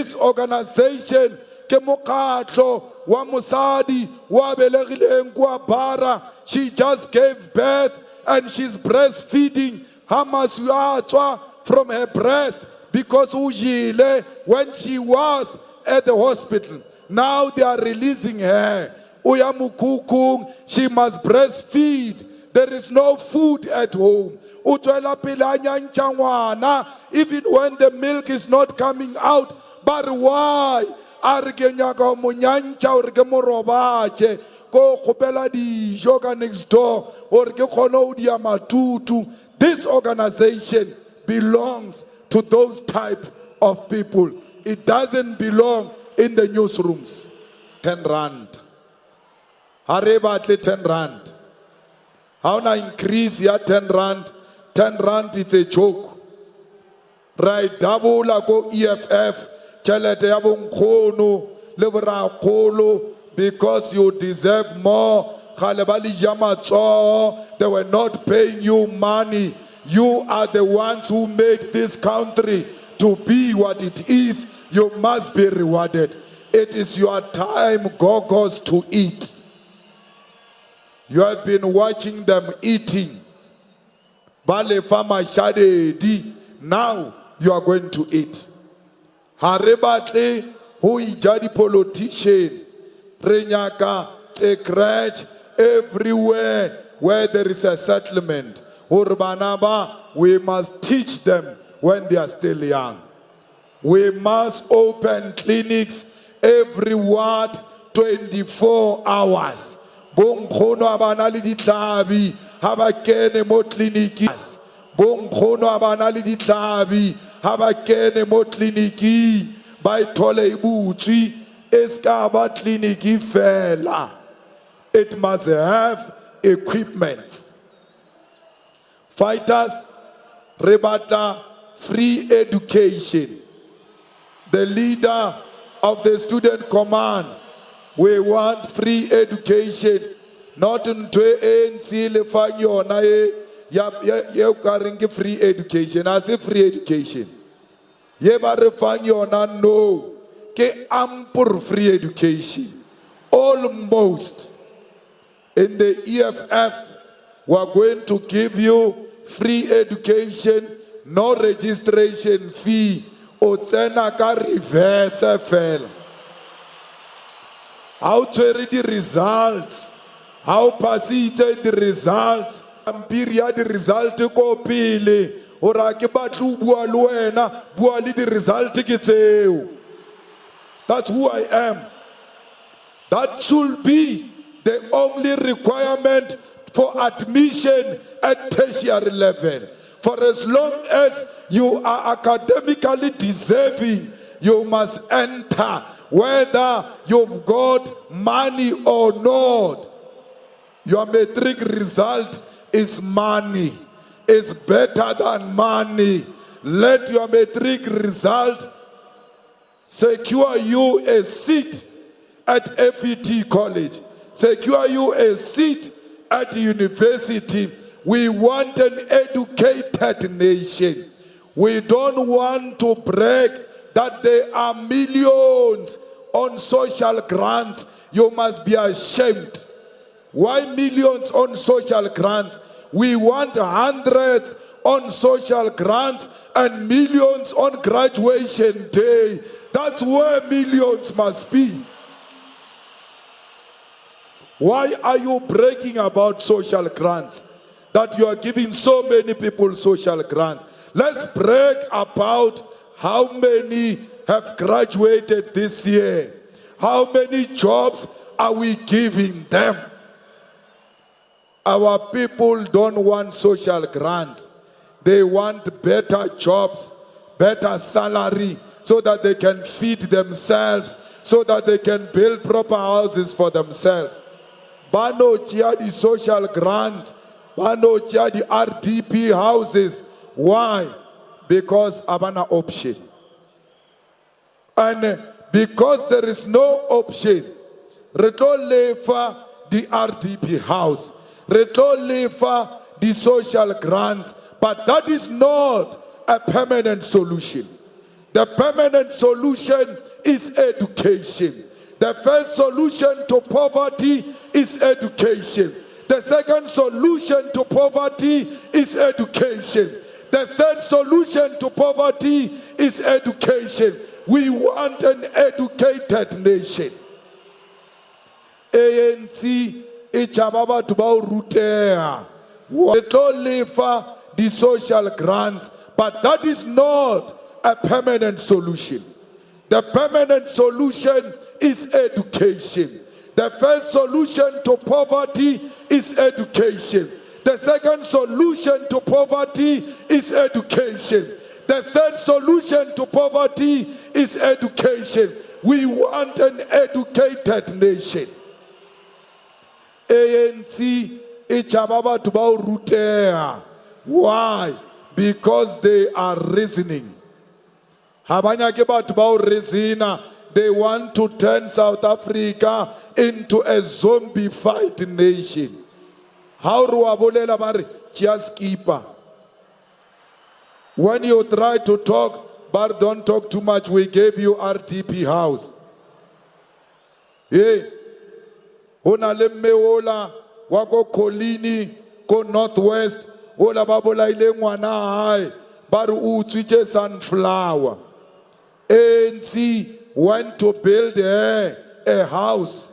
This organization ke mokgatlo wa mosadi wa belegileng kwa bara. She just gave birth and she's breastfeeding. Hamas yatswa from her breast because ujile when she was at the hospital. Now they are releasing her. Uyamukukung, she must breastfeed. There is no food at home. Even when the milk is not coming out. But why? Next door This organization belongs to those type of people. It doesn't belong in the newsrooms. 10 rand. Harebatle 10 rand. How na increase ya 10 rand? 10 rand it's a joke. Right, double go EFF. Chelete ya bonkgono le borakgolo because you deserve more. They were not paying you money. You are the ones who made this country to be what it is. You must be rewarded. It is your time, gogos, to eat. You have been watching them eating. Bale fama shadedi. Now you are going to eat. Harebatle, who is jadi politician, Renyaka, a crutch. Everywhere where there is a settlement, Urbanaba, we must teach them when they are still young. We must open clinics every 24 hours. Bonkgono abana le ditlabi ha ba kene mo clinic. Bonkgono abana le ditlabi ha ba kene mo clinic ba ithole ibutswi eska ba clinic fela. It must have equipment. Fighters, rebata, free education. The leader of the student command, we want free education. Not into ANC le fanyona ya karingi free education. I say free education. Ye ba re fanyona no ke ample free education. Almost. In the EFF, we are going to give you free education, no registration fee. Otsena ka reverse fell. How to read the results? How pass it the results? Ampiria the result ko pele. Ora ke batlu bua le wena, bua le di result ke tseo. That's who I am. That should be the only requirement for admission at tertiary level. For as long as you are academically deserving, you must enter, whether you've got money or not. Your matric result is money. It's better than money. Let your matric result secure you a seat at FET college. Secure you a seat at the university. We want an educated nation. We don't want to brag that there are millions on social grants. You must be ashamed. Why millions on social grants? We want hundreds on social grants and millions on graduation day. That's where millions must be. Why are you bragging about social grants? That you are giving so many people social grants. Let's brag about how many have graduated this year. How many jobs are we giving them? Our people don't want social grants. They want better jobs, better salary, so that they can feed themselves, so that they can build proper houses for themselves. Bano chia the social grants, bano chia the RDP houses. Why? Because abana option. And because there is no option, reto lefa the RDP house, reto lefa the social grants, but that is not a permanent solution. The permanent solution is education. The first solution to poverty is education. The second solution to poverty is education. The third solution to poverty is education. We want an educated nation. ANC ichababa tubao rutea. Wetlo lefa the social grants, but that is not a permanent solution. The permanent solution is education. The first solution to poverty is education. The second solution to poverty is education. The third solution to poverty is education. We want an educated nation. ANC ichababa tubao rutea. Why? Because they are reasoning. Habanyake batho ba o resina. They want to turn South Africa into a zombified nation. How ruabolela bari just keeper. When you try to talk, but don't talk too much. We gave you RDP house. Hey, hona le meola wako Kolini ko Northwest. Ola babola ile ngwana hai baru utswiche sunflower. ANC went to build a house.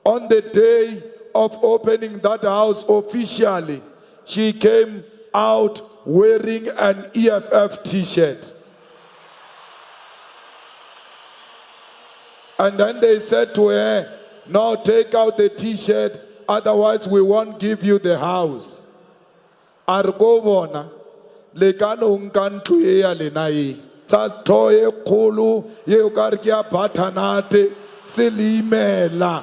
On the day of opening that house officially, she came out wearing an EFF t-shirt. And then they said to her, no, take out the t-shirt, otherwise we won't give you the house. Argovona, lekano unkantlu ya lenai. Sa toye kulu ye ukarkia batanate selimela.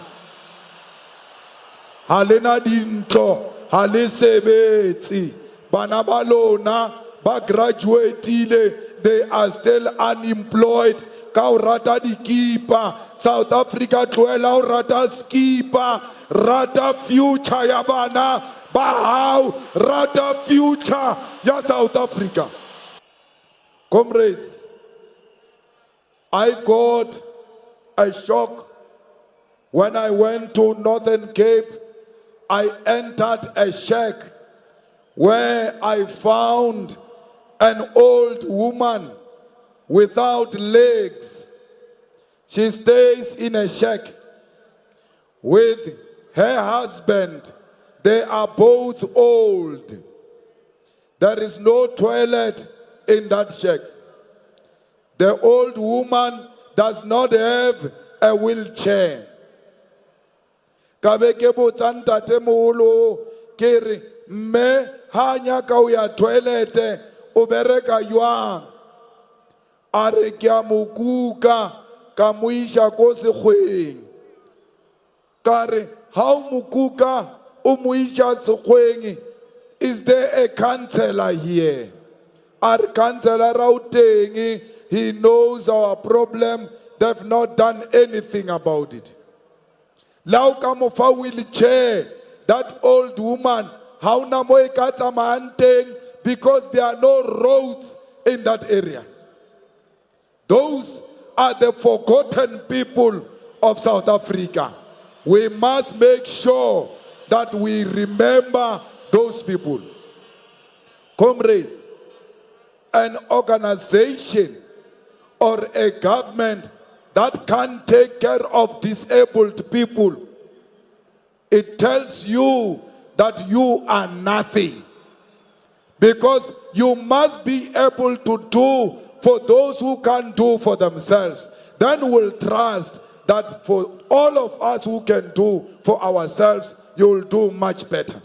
Halena dinto, hale sebeti. Banabalona, ba graduatile, they are still unemployed. Kaurata di kipa, South Africa tuela rata skipa, rata future yabana, bahau, rata future ya South Africa. Comrades, I got a shock when I went to Northern Cape. I entered a shack where I found an old woman without legs. She stays in a shack with her husband. They are both old. There is no toilet in that shack. The old woman does not have a wheelchair. Kabeke botsanta moholo kere me hanya ka uya toilet o bereka jwang. Are kya mukuka ka muisha ko sekgweng. Kare how mukuka o muisha sekgweng? Is there a counselor here? Our counselor Rauteng, he knows our problem. They've not done anything about it. Lau kamofa wheelchair, that old woman, how namoe katamanteng, because there are no roads in that area. Those are the forgotten people of South Africa. We must make sure that we remember those people. Comrades, an organization or a government that can take care of disabled people, it tells you that you are nothing. Because you must be able to do for those who can't do for themselves. Then we'll trust that for all of us who can do for ourselves, you will do much better.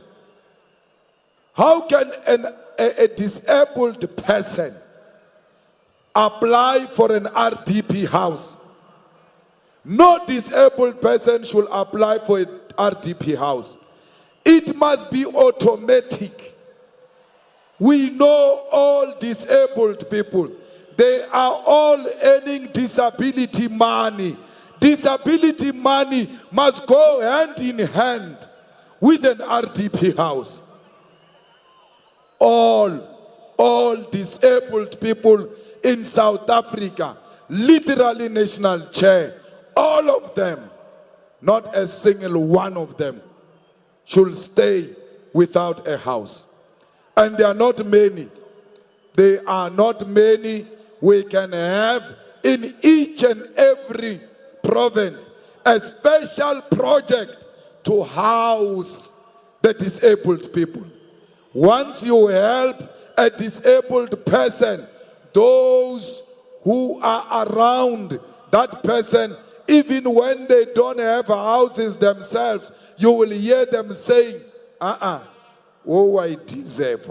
How can a disabled person apply for an RDP house? No disabled person should apply for an RDP house. It must be automatic. We know all disabled people. They are all earning disability money. Disability money must go hand in hand with an RDP house. All disabled people in South Africa, literally national chair, all of them, not a single one of them, should stay without a house. And there are not many. There are not many we can have in each and every province a special project to house the disabled people. Once you help a disabled person, those who are around that person, even when they don't have houses themselves, you will hear them saying, oh, I deserve,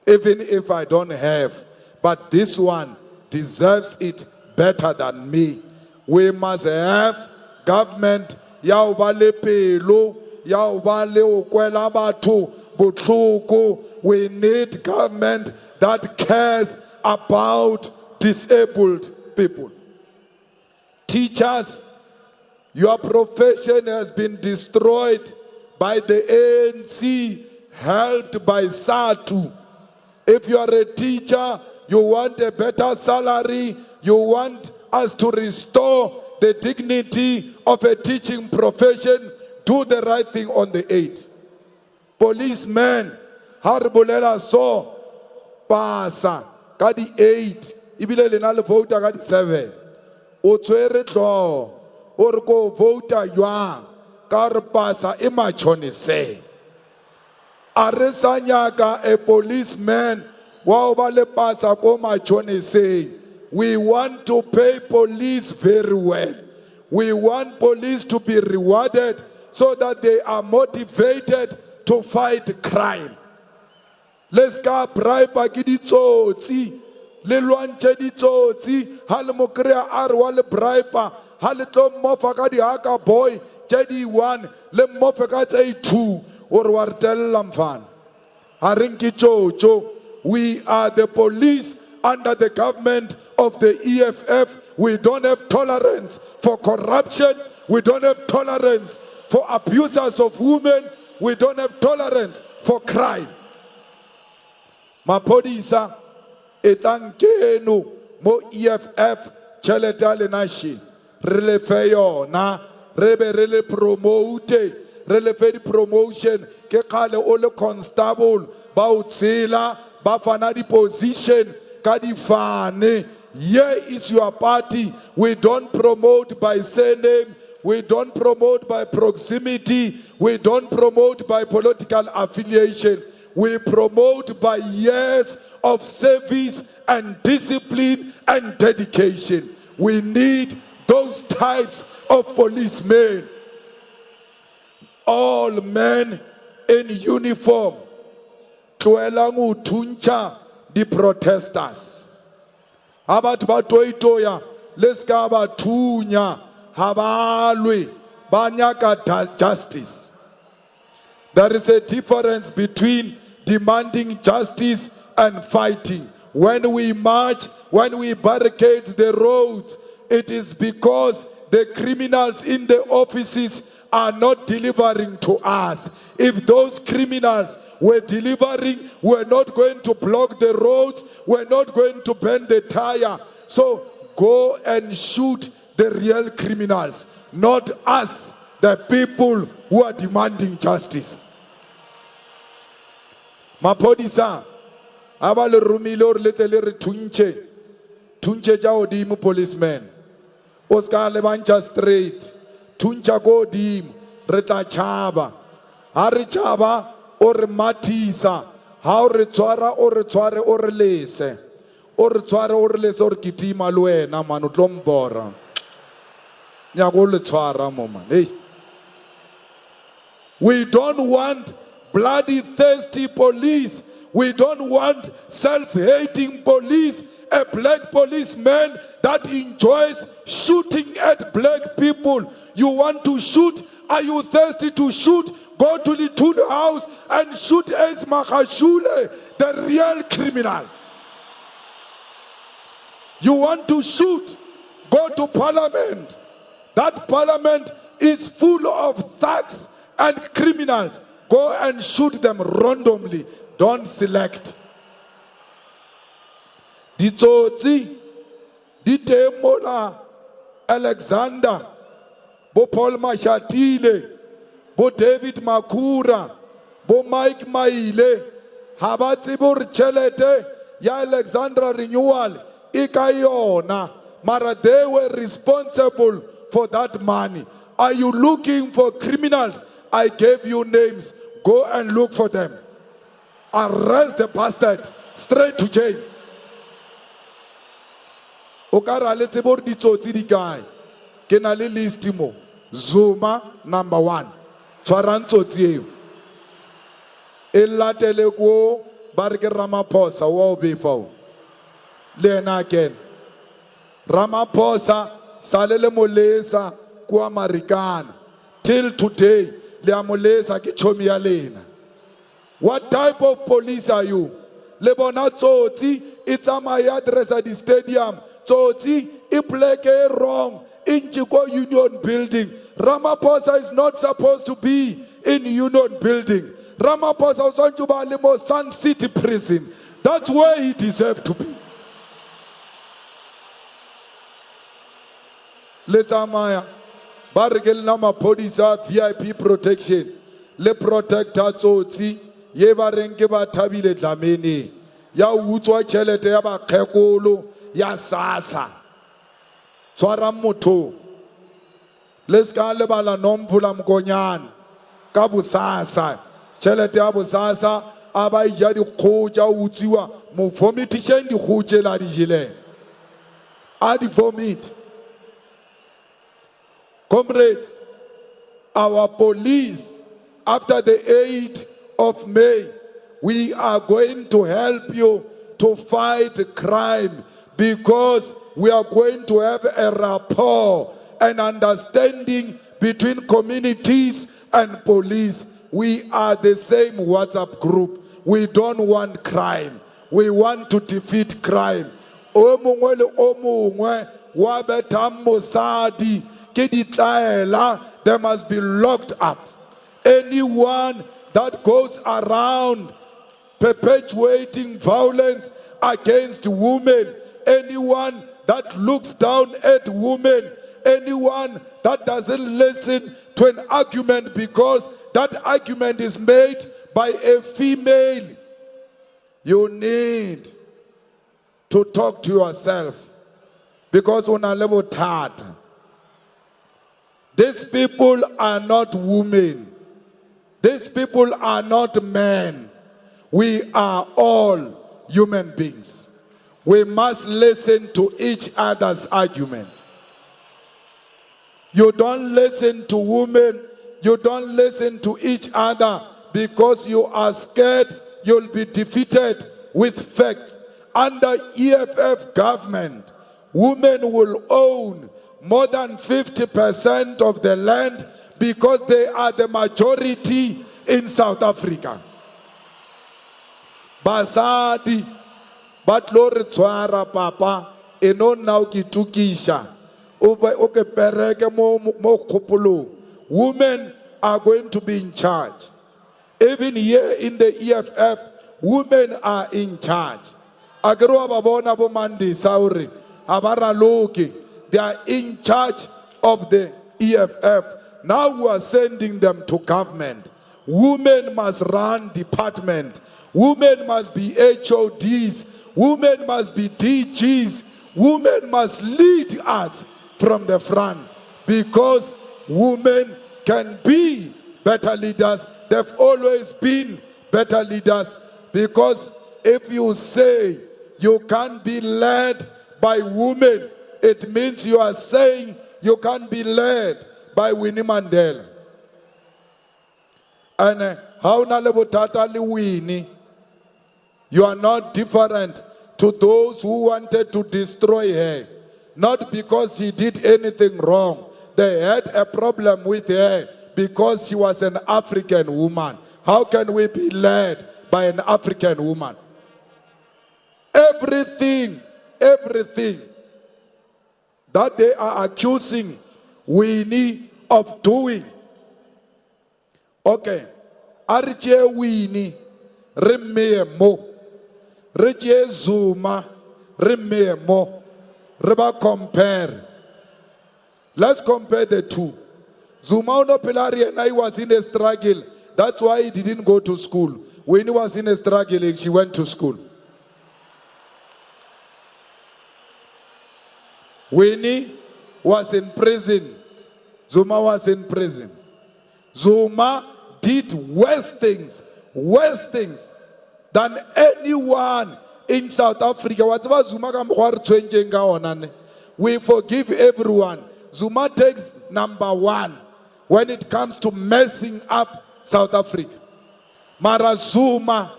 even if I don't have, but this one deserves it better than me. We must have government ya ba le pelo, ya ba le o kwela batho botlhoko. We need government that cares about disabled people. Teachers, your profession has been destroyed by the ANC, helped by SATU. If you are a teacher, you want a better salary, you want us to restore the dignity of a teaching profession, do the right thing on the 8th. Policemen, harbolela so, pasa, ka di 8, ibile le na le vota ka di 7. O tswere tlo, o re ko vota jwang, ka re pasa e machonise. A re sa nyaka a policeman wa ba le pasa ko machonise. We want to pay police very well. We want police to be rewarded so that they are motivated to fight crime. Let's go bribe ki ditsotsi, le lwantshe ditsotsi, ha le mo krea a re wa le bribe, ha le tlo mofa ka di haka boy, tse di 1, le mofe ka tse 2, o re wa re tella mfana. Ha re nke tjotjo. We are the police under the government of the EFF. We don't have tolerance for corruption. We don't have tolerance for abusers of women. We don't have tolerance for crime. Mapodisa etankenu mo EFF cheleta le nashi rele feyo na rebe rele promote rele fe di promotion ke kale o le constable ba utsila ba fana di position ka di fane. Here is your party. We don't promote by surname. We don't promote by proximity. We don't promote by political affiliation. We promote by years of service and discipline and dedication. We need those types of policemen. All men in uniform. Tloelang uthuntsha di protesters. Abantu batoitoya leska bathunya habalwe banyaka justice. There is a difference between demanding justice and fighting. When we march, when we barricade the roads, it is because the criminals in the offices are not delivering to us. If those criminals were delivering, we're not going to block the roads, we're not going to bend the tire. So go and shoot the real criminals, not us, the people who are demanding justice. Mapodisa, abale rumile or letele re tunche ja odimu policemen. Oscar levancha straight, tuncha go dim, reta chaba, hari chaba or matisa, how retwara or retware or lese, or retware or lese or kitima luena manutlombora. Nyagole twara mama. Hey. We don't want bloody thirsty police. We don't want self-hating police. A black policeman that enjoys shooting at black people. You want to shoot? Are you thirsty to shoot? Go to the Tuna house and shoot Ace Makashule, the real criminal. You want to shoot? Go to parliament. That parliament is full of thugs and criminals. Go and shoot them randomly. Don't select. ditsotsi di teng mola Alexander, bo Paul Mashatile, bo David Makura, bo Mike Maile, ha ba tsebe hore tjhelete ya Alexandra Renewal e ka yona, mara they were responsible for that money. Are you looking for criminals? I gave you names. Go and look for them. Arrest the bastard straight to jail. O ka ra le tsebe hore ditsotsi di kae? Ke na le list mo. Zuma number 1. Tshwarang tsotsi eo. E latele ko ba re ke Ramaphosa wa o befa o. Le ena again. Ramaphosa sale le molesa ko Americana. Till today le amolesa ke chomi ya lena. What type of police are you? Le bona tsotsi e tsamaya address at the stadium. Tsotsi e pleke wrong in Chico Union Building. Ramaphosa is not supposed to be in Union Building. Ramaphosa was on to Balimo Sun City Prison. That's where he deserves to be. Letamaya Bargel Nama Podisa VIP protection. Le protector tsotsi ye ba renke ba thabile dlamene ya utswa tšhelete ya bakgekolo ya SASSA. Tshwara motho le ska lebala nomphula mkonyana ka bosasa tšhelete ya bosasa a ba ija dikgo tša utsiwa mo vomitisheng dikgo tšela di jeleng a di vomit. Comrades, our police, after the 8th of May, we are going to help you to fight crime because we are going to have a rapport and understanding between communities and police. We are the same WhatsApp group. We don't want crime. We want to defeat crime. O mongwe le o mongwe wa beta mosadi ke ditlaela, they must be locked up. Anyone that goes around perpetuating violence against women, anyone that looks down at women, anyone that doesn't listen to an argument because that argument is made by a female, you need to talk to yourself because una level tired. These people are not women. These people are not men. We are all human beings. We must listen to each other's arguments. You don't listen to women. You don't listen to each other because you are scared you'll be defeated with facts. Under EFF government, women will own more than 50% of the land because they are the majority in South Africa. Basadi batlo re tshwara papa eno now ki tukisha oke pereke mo khopolo. Women are going to be in charge. Even here in the EFF, women are in charge. Agro babona bo mandi sauri abara loki. They are in charge of the EFF. Now we are sending them to government. Women must run department. Women must be HODs. Women must be DGs. Women must lead us from the front because women can be better leaders. They've always been better leaders because if you say you can't be led by women, it means you are saying you can't be led by Winnie Mandela. And how na le botata le Winnie? You are not different to those who wanted to destroy her. Not because she did anything wrong. They had a problem with her because she was an African woman. How can we be led by an African woman? Everything that they are accusing Winnie of doing. Okay, Arche Winnie, Rememo, Reche Zuma, memo, compare. Let's compare the two. Zuma no Pilari and I was in a struggle. That's why he didn't go to school. When he was in a struggle, she went to school. When he was in prison, Zuma was in prison. Zuma did worse things than anyone in South Africa. Whatever Zuma we forgive everyone. Zuma takes number one when it comes to messing up South Africa. Mara Zuma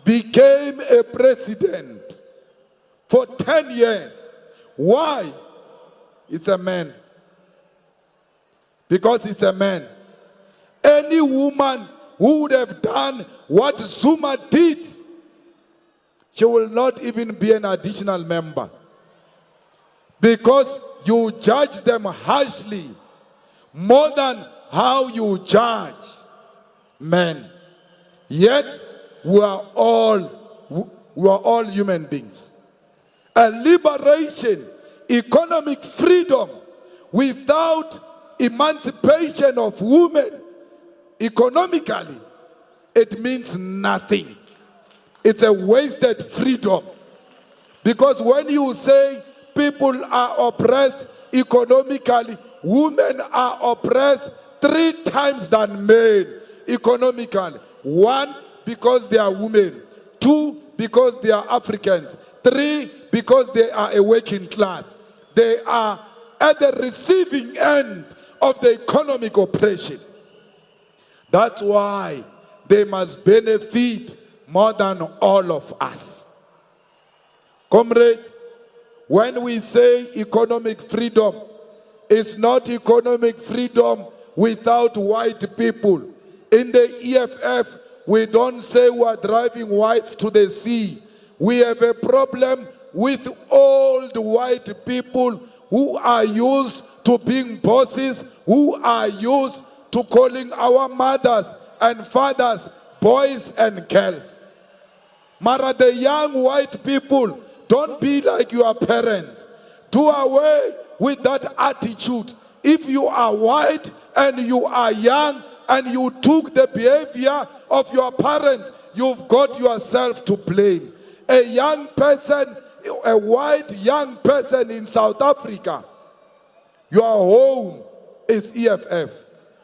became a president for 10 years. Why? It's a man. Because it's a man. Any woman who would have done what Zuma did, she will not even be an additional member. Because you judge them harshly more than how you judge men. Yet we are all human beings. A liberation, economic freedom without emancipation of women economically, it means nothing. It's a wasted freedom. Because when you say people are oppressed economically, women are oppressed 3 times than men economically. 1, because they are women. 2, because they are Africans. 3, because they are a working class. They are at the receiving end of the economic oppression. That's why they must benefit more than all of us. Comrades, when we say economic freedom, it's not economic freedom without white people. In the EFF, we don't say we are driving whites to the sea. We have a problem with old white people who are used to being bosses, who are used to calling our mothers and fathers boys and girls. Mara, the young white people, don't be like your parents. Do away with that attitude. If you are white and you are young and you took the behavior of your parents, you've got yourself to blame. A young person, a white young person in South Africa, your home is EFF.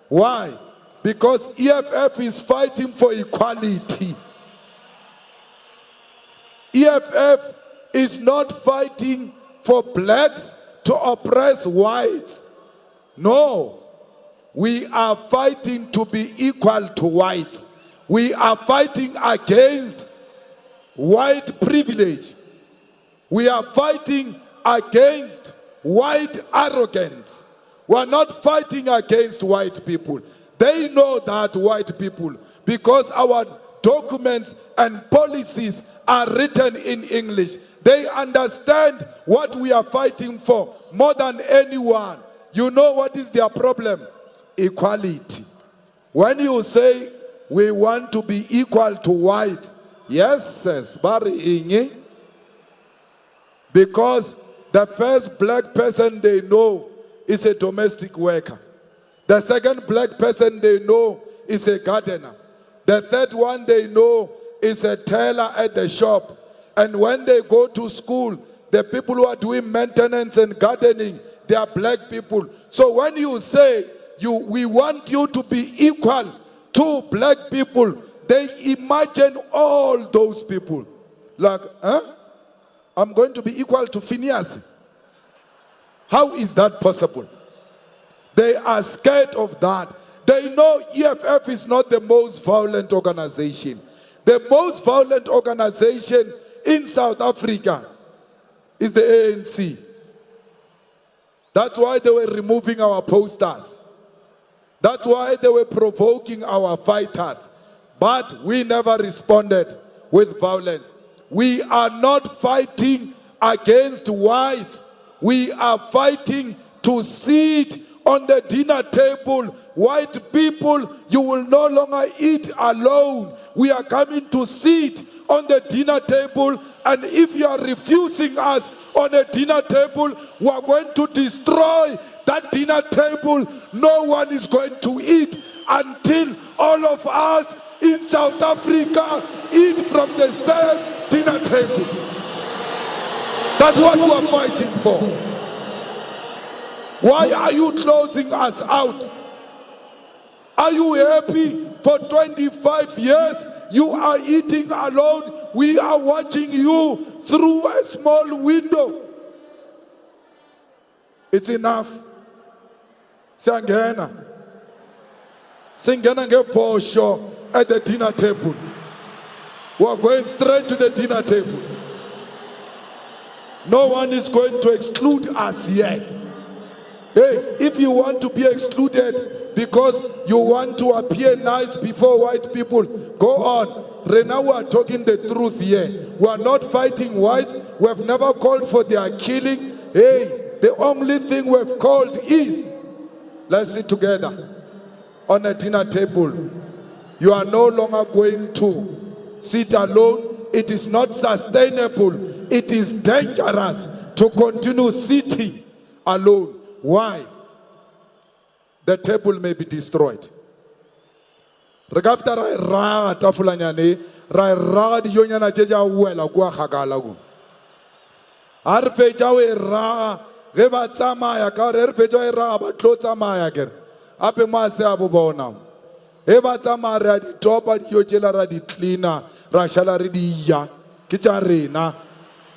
Why? Because EFF is fighting for equality. EFF is not fighting for blacks to oppress whites. No. We are fighting to be equal to whites. We are fighting against white privilege. We are fighting against white arrogance. We are not fighting against white people. They know that, white people, because our documents and policies are written in English. They understand what we are fighting for more than anyone. You know what is their problem? Equality. When you say we want to be equal to whites, yes, because the first black person they know is a domestic worker. The second black person they know is a gardener. The third one they know is a tailor at the shop. And when they go to school, the people who are doing maintenance and gardening, they are black people. So when you say we want you to be equal to black people, they imagine all those people. Like, I'm going to be equal to Phineas. How is that possible? They are scared of that. They know EFF is not the most violent organization. The most violent organization in South Africa is the ANC. That's why they were removing our posters. That's why they were provoking our fighters. But we never responded with violence. We are not fighting against whites. We are fighting to sit on the dinner table. White people, you will no longer eat alone. We are coming to sit on the dinner table, and if you are refusing us on a dinner table, we are going to destroy that dinner table. No one is going to eat until all of us in South Africa eat from the same dinner table. That's what we are fighting for. Why are you closing us out? Are you happy? For 25 years, you are eating alone. We are watching you through a small window. It's enough. Sangena for sure at the dinner table. We are going straight to the dinner table. No one is going to exclude us here. Hey, if you want to be excluded because you want to appear nice before white people, go on. Right now we are talking the truth here. We are not fighting whites. We have never called for their killing. Hey, the only thing we have called is, let's sit together on a dinner table. You are no longer going to sit alone. It is not sustainable. It is dangerous to continue sitting alone. Why? The table may be destroyed. Regafta ra tafulanyane ra di yonyana jeja wela kwa khagala go. Arfe jawe ra ge ba tsamaya ka re fe jawe ra ba tlo tsamaya ke. Ape ma se abo bona. E ba tsamaya ra di topa di yojela ra di cleaner ra shala re di ya. Ke tsa rena.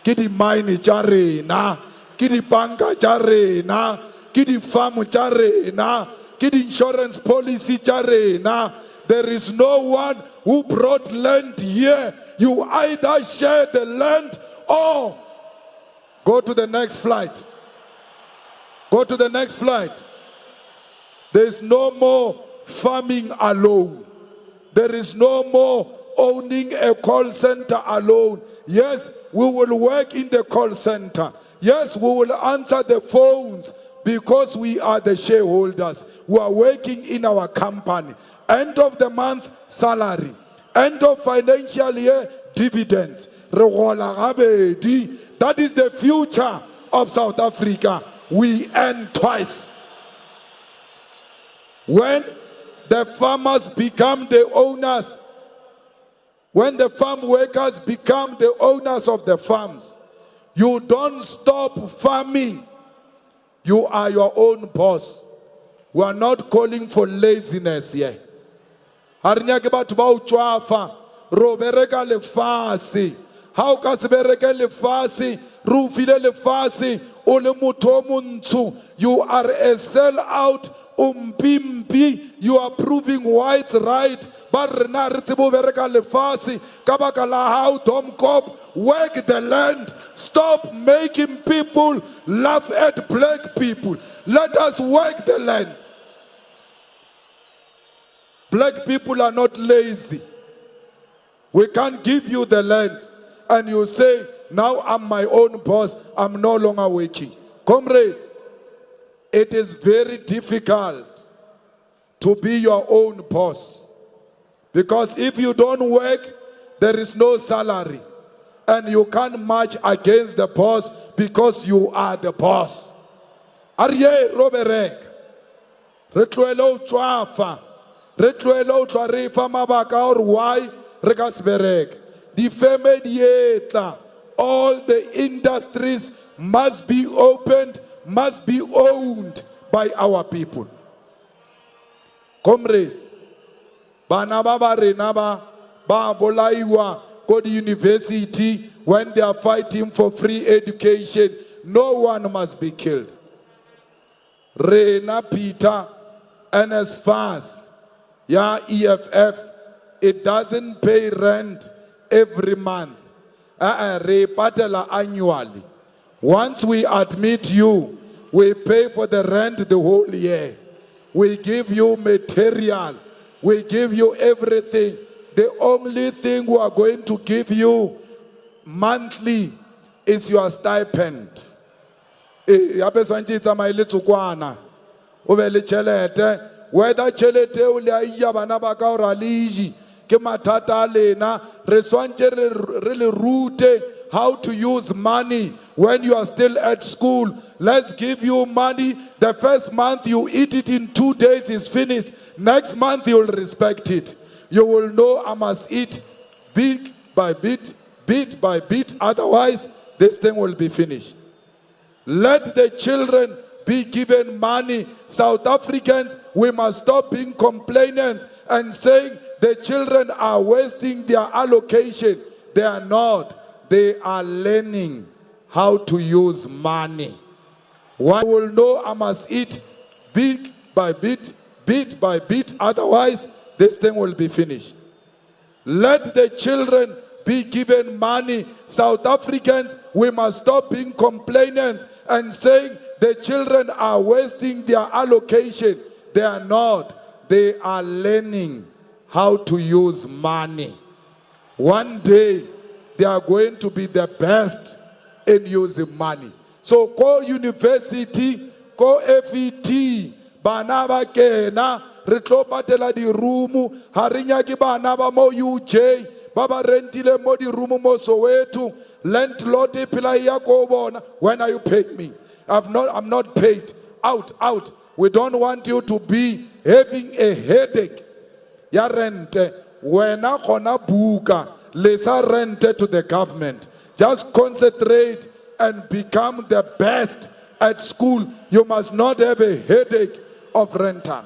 Ke di mine tsa rena. Ke di banka tsa rena. Ke di farm tsa rena. Ke di insurance policy tsa rena. There is no one who brought land here. You either share the land or go to the next flight. Go to the next flight. There is no more farming alone. There is no more owning a call center alone. Yes, we will work in the call center. Yes, we will answer the phones because we are the shareholders. We are working in our company. End of the month, salary. End of financial year, dividends. That is the future of South Africa. We earn twice. When the farmers become the owners, when the farm workers become the owners of the farms, you don't stop farming. You are your own boss. We are not calling for laziness here. Harinyake batho ba utswafa ro bereka lefase ha o ka se bereke lefase ro file lefase o le motho montsho. You are a sell out umpimpi. You are proving whites right. But rena re tsebo bereka lefase ka baka la ha o domkop. Work the land. Stop making people laugh at black people. Let us work the land. Black people are not lazy. We can't give you the land and you say, now I'm my own boss, I'm no longer working. Comrades, it is very difficult to be your own boss. Because if you don't work, there is no salary. And you can't march against the boss because you are the boss. Arye roberek. Retluelo chwafa. Retluelo twarefa mabaka or why rekasberek. The femedieta. All the industries must be opened, must be owned by our people. Comrades, bana baba renaba ba bolaiwa go to university when they are fighting for free education. No one must be killed. Rena Peter and as fast, yeah, EFF, it doesn't pay rent every month. Repatela annually. Once we admit you, we pay for the rent the whole year. We give you material. We give you everything. The only thing we are going to give you monthly is your stipend. o be le tšhelete whether tšhelete o le a iya bana ba ka gore a le ije ke mathata a lena re swantse re le rute how to use money when you are still at school. Let's give you money. The first month you eat it in 2 days is finished. Next month you will respect it. You will know I must eat bit by bit, bit by bit. Otherwise, this thing will be finished. Let the children be given money. South Africans, we must stop being complainants and saying the children are wasting their allocation. They are not. They are learning how to use money. One will know I must eat bit by bit, bit by bit. Otherwise, this thing will be finished. Let the children be given money. South Africans, we must stop being complainants and saying the children are wasting their allocation. They are not. They are learning how to use money. One day, they are going to be the best in using money. So go university, go FET, bana ba kena, re tlo patela di room, ha re nyake bana ba mo UJ, ba ba rentile mo di room mo Soweto, landlord e phela ya go bona. When are you paying me? I'm not paid. Out. We don't want you to be having a headache. Ya rente, wena khona buka. Let's rent to the government. Just concentrate and become the best at school. You must not have a headache of rental.